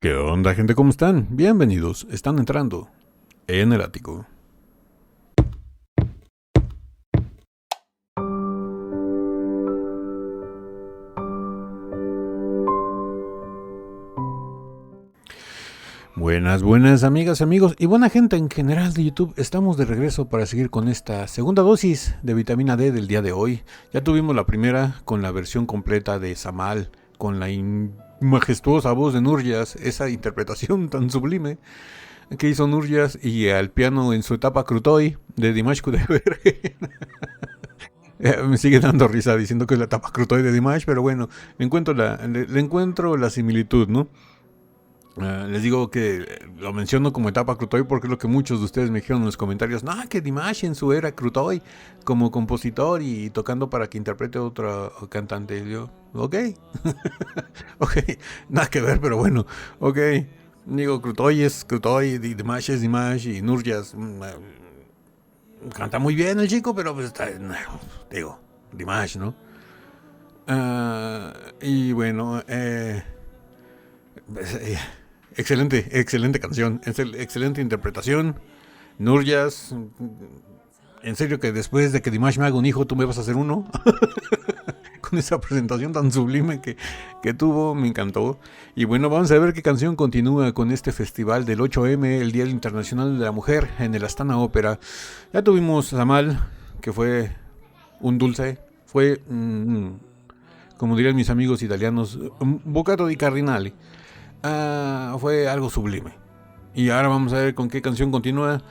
¿Qué onda, gente? ¿Cómo están? Bienvenidos. Están entrando en el ático. Buenas amigas, amigos y buena gente en general de YouTube. Estamos de regreso para seguir con esta segunda dosis de vitamina D del día de hoy. Ya tuvimos la primera con la versión completa de Samal, con la majestuosa voz de Nurjas, esa interpretación tan sublime que hizo Nurjas, y al piano en su etapa Krutoy de Dimash Kudaibergen. Me sigue dando risa diciendo que es la etapa Krutoy de Dimash, pero bueno, le encuentro la similitud, ¿no? Les digo que lo menciono como etapa Krutoy porque es lo que muchos de ustedes me dijeron en los comentarios. No, que Dimash en su era Krutoy como compositor y tocando para que interprete otro cantante. Y yo, ok. Ok, nada que ver, pero bueno, ok. Digo, Krutoy es Krutoy, Dimash es Dimash y Nurjas canta muy bien el chico, pero pues está, digo, Dimash, ¿no? Y bueno, excelente canción, excelente interpretación. Nurjas, en serio que después de que Dimash me haga un hijo, tú me vas a hacer uno. Con esa presentación tan sublime que tuvo, me encantó. Y bueno, vamos a ver qué canción continúa con este festival del 8M, el Día Internacional de la Mujer, en el Astana Ópera. Ya tuvimos Samal, que fue un dulce, fue, como dirían mis amigos italianos, un bocado di cardinale. Fue algo sublime. Y ahora vamos a ver con qué canción continúa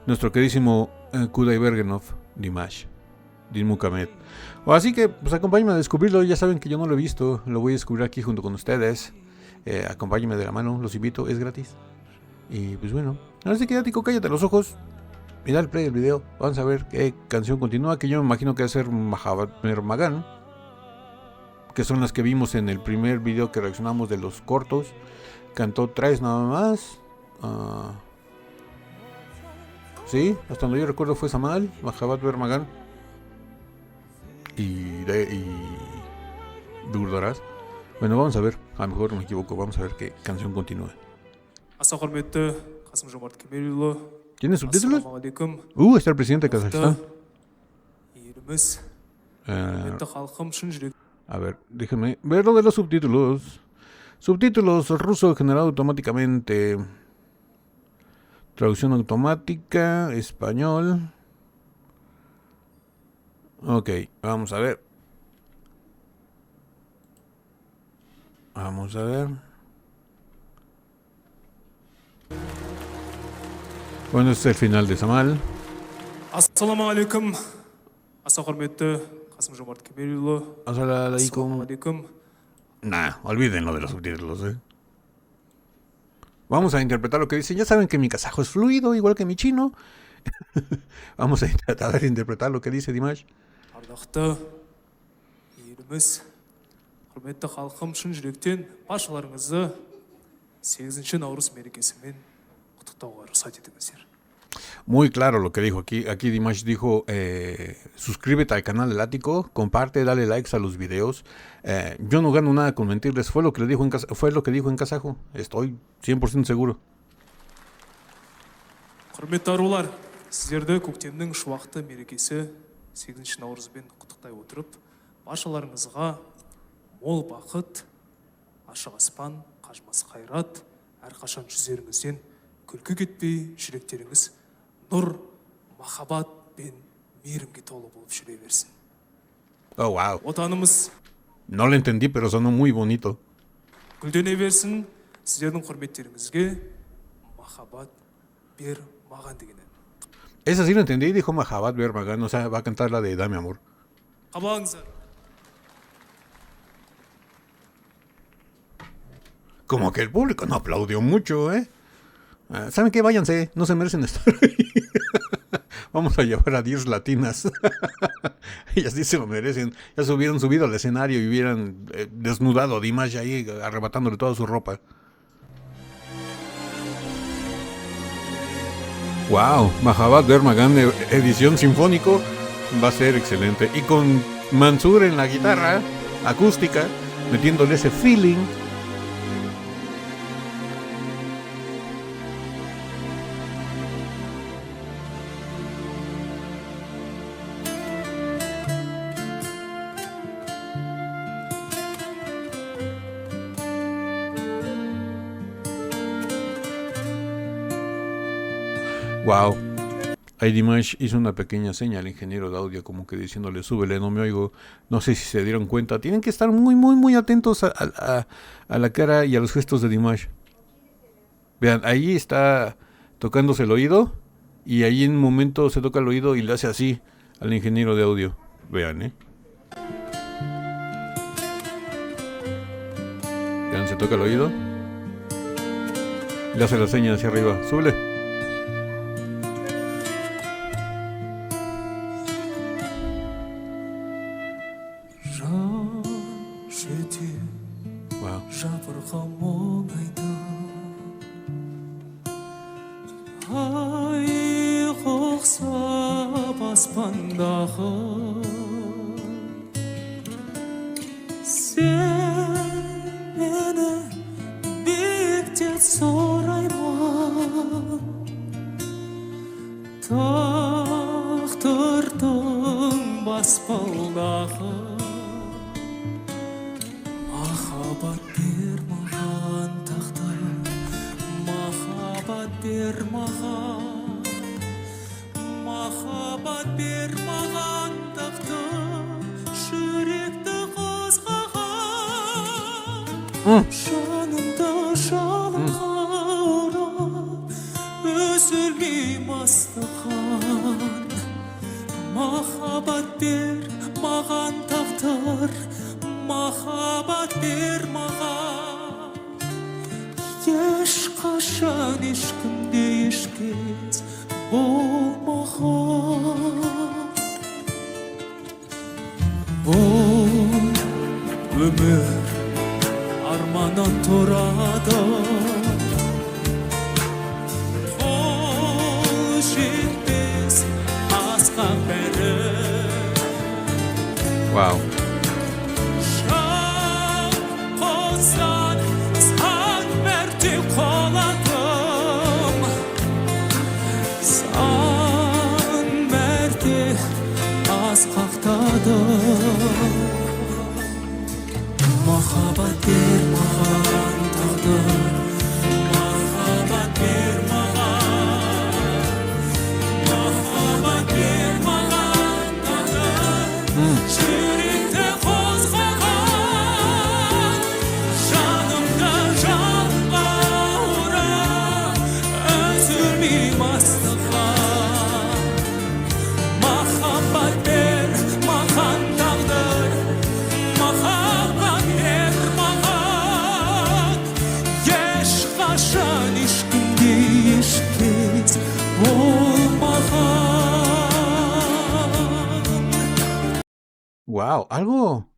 nuestro queridísimo Kudaibergenov, Dimash Dinmukamed. Así que pues acompáñenme a descubrirlo. Ya saben que yo no lo he visto, lo voy a descubrir aquí junto con ustedes. Acompáñenme de la mano, los invito, es gratis. Y pues bueno, ahora sí que Ático, cállate los ojos y dale play al video. Vamos a ver qué canción continúa, que yo me imagino que va a ser Mahabat Magan, que son las que vimos en el primer video que reaccionamos de los cortos. Cantó 3 nada más. Sí, hasta donde yo recuerdo fue Samal, Mahabat Magan y Durdoras. Bueno, vamos a ver, a lo mejor me equivoco, vamos a ver qué canción continúa. ¿Tiene subtítulos? Está el presidente de Kazajstán. A ver, déjenme ver lo de los subtítulos. Subtítulos ruso generado automáticamente. Traducción automática, español. Ok, vamos a ver. Vamos a ver. Bueno, este es el final de Samal. Assalamu alaikum. Аса құрметті Қасым-Жомарт Кемелұлы. Assalamu alaikum. Nah, olvídenlo de los subtítulos, Vamos a interpretar lo que dicen. Ya saben que mi kazajo es fluido, igual que mi chino. Vamos a tratar de interpretar lo que dice Dimash. Ардақты еліміз, құрметті халқым, шын жүректен баршаларыңызды 8 наурыз мерекесімен құттықтауға рұқсат етіңіздер. Muy claro lo que dijo aquí. Aquí Dimash dijo, suscríbete al canal del Ático, comparte, dale likes a los videos. Yo no gano nada con mentirles. Fue lo que dijo en kazajo. Estoy 100% seguro. Құрметті арулар, сіздерді көктемнің шуақты мерекесі 8 наурызбен құттықтай отырып, баршаларыңызға мол бақыт, ашық аспан, қажымас қайрат, әрқашан жүздеріңізден күлкі кетпей, жүректеріңіз нұр, махаббат пен мейірімге толы болып жүре берсін. Oh, wow. Отанымыз No lo entendí, pero sonó muy bonito. гүлдене берсін, сіздердің құрметтеріңізге махаббат бер маған деген. Esa sí lo entendí, dijo Mahabat Magan, o sea, va a cantar la de Dame Amor. Қабағыңыздар. Como que el público no aplaudió mucho, ¿Saben qué? Váyanse, no se merecen estar ahí. Vamos a llevar a 10 latinas. Ellas sí se lo merecen. Ya se hubieran subido al escenario y hubieran desnudado a Dimash ahí, arrebatándole toda su ropa. Wow, Mahabat Magan edición sinfónico va a ser excelente. Y con Mansur en la guitarra acústica, metiéndole ese feeling. Wow. Ahí Dimash hizo una pequeña seña al ingeniero de audio, como que diciéndole, súbele, no me oigo. No sé si se dieron cuenta. Tienen que estar muy, muy, muy atentos a la cara y a los gestos de Dimash. Vean, ahí está tocándose el oído. Y ahí en un momento se toca el oído y le hace así al ingeniero de audio. Vean, Vean, se toca el oído. Le hace la seña hacia arriba. Súbele. Wow. Тағдырдың баспалдағы махаббат бер маған тағдыр, махаббат бер маған, махаббат бер маған тағдыр, жүректі қозғаған, жанымда жалынға орап, үзілмей мастаған. Махаббат бер маған тағдыр, махаббат бер маған. Ешқашан ешкімде ешкез болмаған. Бұл өмір арманнан тұрады. Қол жетпес асқан бәрі. Wow. Шақ қозған сан мәрте қоладым, сан мәрте асқақтадым. Махаббат бер маған тағдыр, махаббат бер маған, махаббат бер маған тағдыр, жүректі қозғаған, жанымда жалға орап, үзілмей мастаған. Махаббат бер маған тағдыр, махаббат бер маған. Ешқашан ешкімге ешкез болмаған. Wow, algo.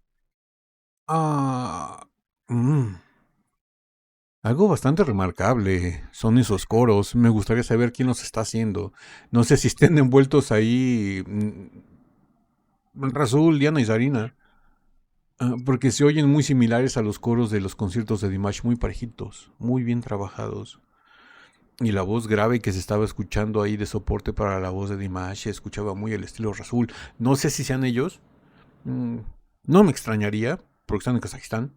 Algo bastante remarcable son esos coros. Me gustaría saber quién los está haciendo. No sé si estén envueltos ahí Razul, Diana y Zarina. Porque se oyen muy similares a los coros de los conciertos de Dimash, muy parejitos, muy bien trabajados. Y la voz grave que se estaba escuchando ahí de soporte para la voz de Dimash se escuchaba muy al estilo Razul. No sé si sean ellos. No me extrañaría, porque están en Kazajistán.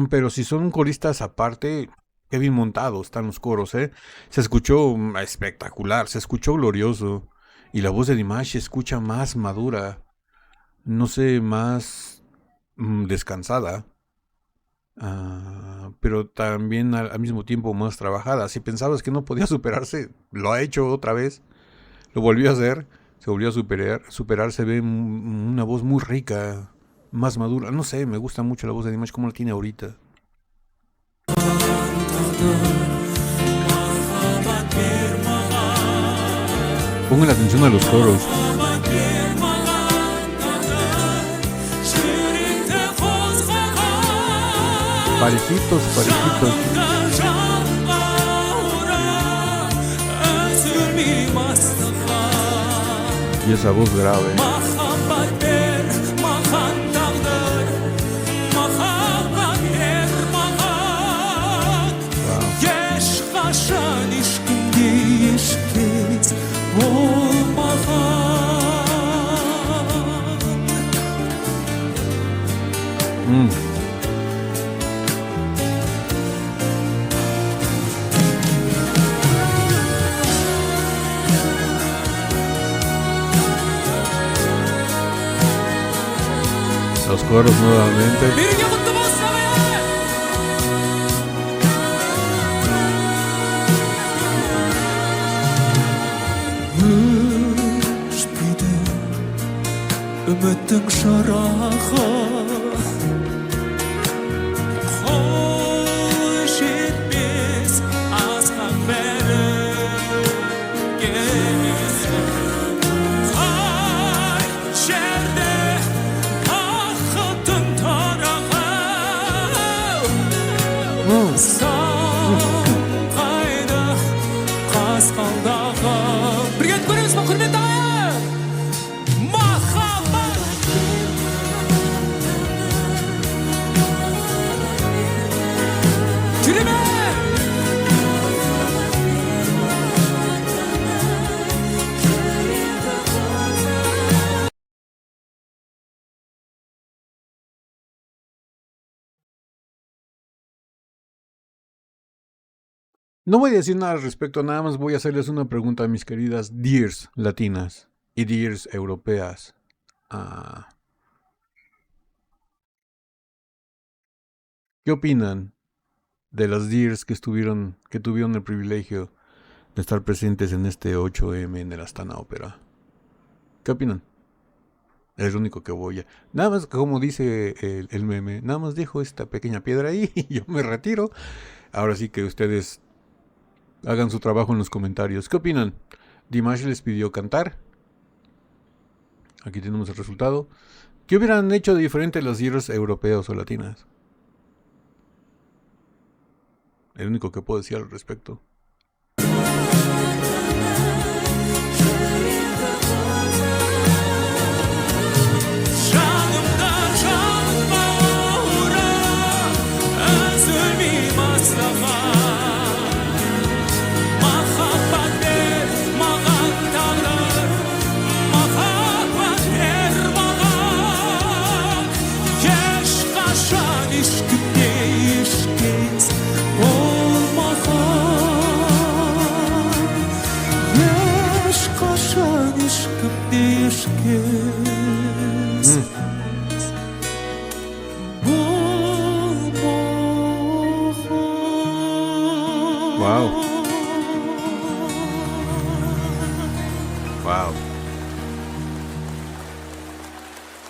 Pero si son coristas aparte, qué bien montados están los coros, Se escuchó espectacular, se escuchó glorioso. Y la voz de Dimash se escucha más madura, no sé, más descansada. Pero también al mismo tiempo más trabajada. Si pensabas que no podía superarse, lo ha hecho otra vez. Lo volvió a hacer, se volvió a superar, se ve una voz muy rica, más madura. No sé, me gusta mucho la voz de Dimash como la tiene ahorita. Pongan atención a los coros. Parejitos, parejitos. Y esa voz grave. Los coros nuevamente. Birge құтты болсын ағайын! Өшпейді үміттің шырағы, қол жетпес асқақ бәріге. Қай жерде бақытың тарағы, самғайды қасқалдағы. Бірге айтып көреміз ба, құрметті ағайын? Махаббат! Керемет! No voy a decir nada al respecto, nada más voy a hacerles una pregunta a mis queridas dears latinas y dears europeas. ¿Qué opinan de las dears que tuvieron el privilegio de estar presentes en este 8M en el Astana Ópera? ¿Qué opinan? Es lo único que voy a... Nada más, como dice el meme, nada más dejo esta pequeña piedra ahí y yo me retiro. Ahora sí que ustedes hagan su trabajo en los comentarios. ¿Qué opinan? Dimash les pidió cantar. Aquí tenemos el resultado. ¿Qué hubieran hecho de diferente los dears europeos o latinas? El único que puedo decir al respecto. Жанымда жаным бауырым, үзілмеймін асылға. Махаббат бер маған тағдыр, махаббат бер маған. Ешқашан ешкімге ешкез болмаған. Ешқашан ешкімге ешкез болмаған. Wow. Wow.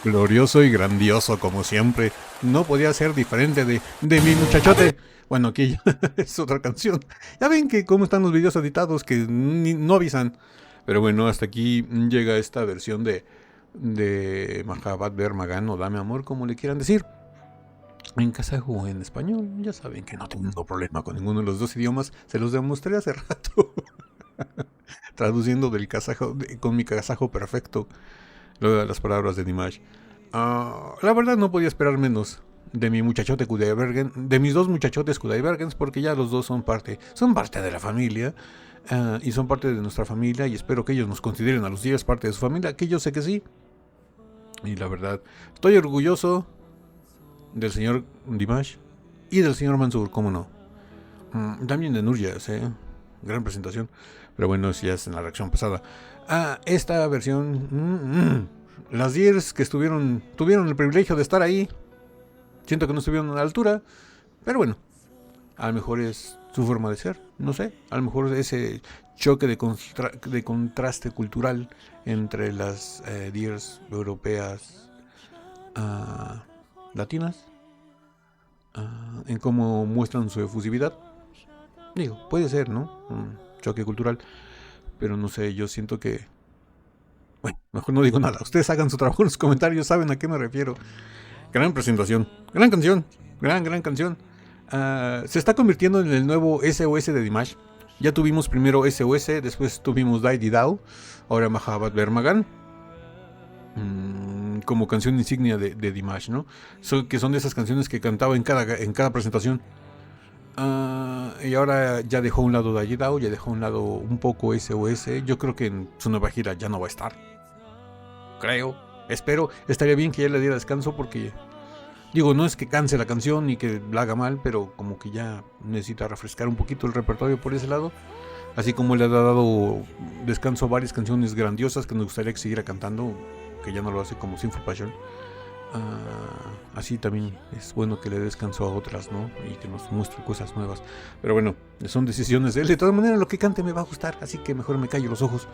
Glorioso y grandioso como siempre. No podía ser diferente de mi muchachote. Bueno, aquí ya es otra canción. Ya ven que cómo están los videos editados que no avisan. Pero bueno, hasta aquí llega esta versión de Mahabbat Ber Magan o Dame Amor, como le quieran decir. En kazajo o en español, ya saben que no tengo problema con ninguno de los dos idiomas. Se los demostré hace rato. Traduciendo del kazajo, con mi kazajo perfecto, las palabras de Dimash. La verdad no podía esperar menos de mi muchachote Kudaibergen, de mis dos muchachotes Kudaibergens, porque ya los dos son parte de la familia. Y son parte de nuestra familia y espero que ellos nos consideren a los 10 parte de su familia, que yo sé que sí. Y la verdad, estoy orgulloso del señor Dimash y del señor Mansur, cómo no. También de Nurjas, gran presentación. Pero bueno, eso ya es en la reacción pasada. Esta versión, las 10 que tuvieron el privilegio de estar ahí, siento que no estuvieron a la altura, pero bueno, a lo mejor es su forma de ser, no sé, a lo mejor ese choque de contraste cultural entre las dears europeas latinas, en cómo muestran su efusividad. Digo, puede ser, ¿no? Un choque cultural, pero no sé, yo siento que... Bueno, mejor no digo nada, ustedes hagan su trabajo en los comentarios, saben a qué me refiero. Gran presentación, gran canción, gran canción. Se está convirtiendo en el nuevo SOS de Dimash. Ya tuvimos primero SOS, después tuvimos Dai Di Dao, ahora Mahabbat Ber Magan, como canción insignia de Dimash, ¿no? Que son de esas canciones que cantaba en cada presentación. Y ahora ya dejó a un lado Dai Di Dao, ya dejó a un lado un poco SOS. Yo creo que en su nueva gira ya no va a estar. Espero, estaría bien que ya le diera descanso porque... Digo, no es que canse la canción ni que la haga mal, pero como que ya necesita refrescar un poquito el repertorio por ese lado. Así como le ha dado descanso a varias canciones grandiosas que nos gustaría que siguiera cantando, que ya no lo hace, como Sinful Passion. así también es bueno que le descanso a otras, ¿no? Y que nos muestre cosas nuevas. Pero bueno, son decisiones de él. De todas maneras, lo que cante me va a gustar, así que mejor me callo los ojos.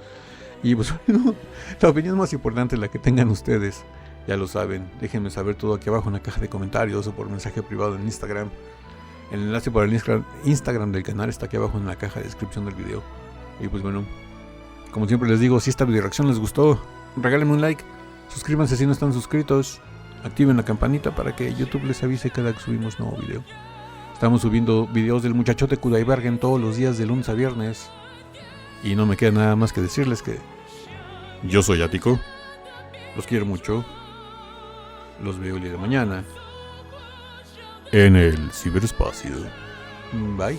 Y pues bueno, la opinión más importante es la que tengan ustedes. Ya lo saben, déjenme saber todo aquí abajo en la caja de comentarios o por mensaje privado en Instagram. El enlace para el Instagram del canal está aquí abajo en la caja de descripción del video. Y pues bueno, como siempre les digo, si esta video reacción les gustó, regálenme un like, suscríbanse si no están suscritos, activen la campanita para que YouTube les avise cada que subimos nuevo video. Estamos subiendo videos del muchachote Kudaibergen todos los días de lunes a viernes. Y no me queda nada más que decirles que yo soy Ático, los quiero mucho, los veo el día de mañana en el ciberespacio. Bye.